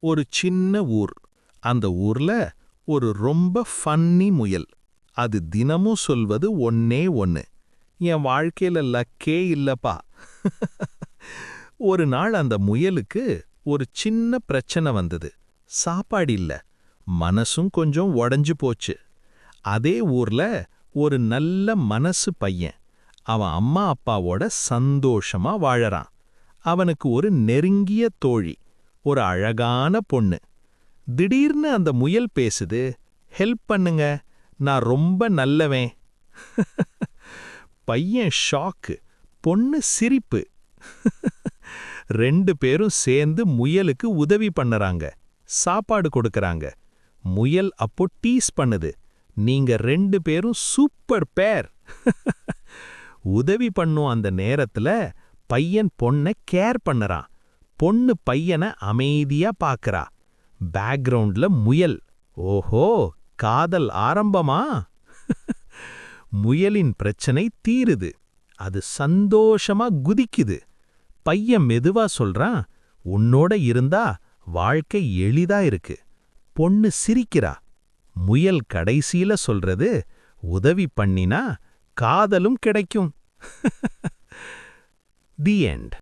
ஒரு சின்ன ஊர். அந்த ஊர்ல ஒரு ரொம்ப ஃபன்னி முயல். அது தினமும் சொல்வது ஒன்னே ஒன்னு. என் வாழ்க்கையில லக்கே இல்லப்பா. ஒரு நாள் அந்த முயலுக்கு ஒரு சின்ன பிரச்சனை வந்தது. சாப்பாடு இல்ல. மனசும் கொஞ்சம் உடைஞ்சு போச்சு. அதே ஊர்ல ஒரு நல்ல மனசு பையன். அவன் அம்மா அப்பாவோட சந்தோஷமா வாழறான். அவனுக்கு ஒரு நெருங்கிய தோழி, ஒரு அழகான பொண்ணு. திடீர்னு அந்த முயல் பேசுது, ஹெல்ப் பண்ணுங்க, நான் ரொம்ப நல்லவன். பையன் ஷாக்கு, பொண்ணு சிரிப்பு. ரெண்டு பேரும் சேர்ந்து முயலுக்கு உதவி பண்ணறாங்க, சாப்பாடு கொடுக்கறாங்க. முயல் அப்போ டீஸ் பண்ணுது, நீங்க ரெண்டு பேரும் சூப்பர் பேர். உதவி பண்ணும் அந்த நேரத்துல பையன் பொண்ணை கேர் பண்ணறான். பொண்ணு பையனை அமைதியா பாக்கறா. பேக்ரவுண்ட்ல முயல். ஓஹோ, காதல் ஆரம்பமா? முயலின் பிரச்சனை தீருது. அது சந்தோஷமா குதிக்குது. பையன் மெதுவா சொல்றான், உன்னோட இருந்தா வாழ்க்கை எளிதா இருக்கு. பொண்ணு சிரிக்கிறா. முயல் கடைசியில சொல்றது, உதவி பண்ணினா காதலும் கிடைக்கும். The end.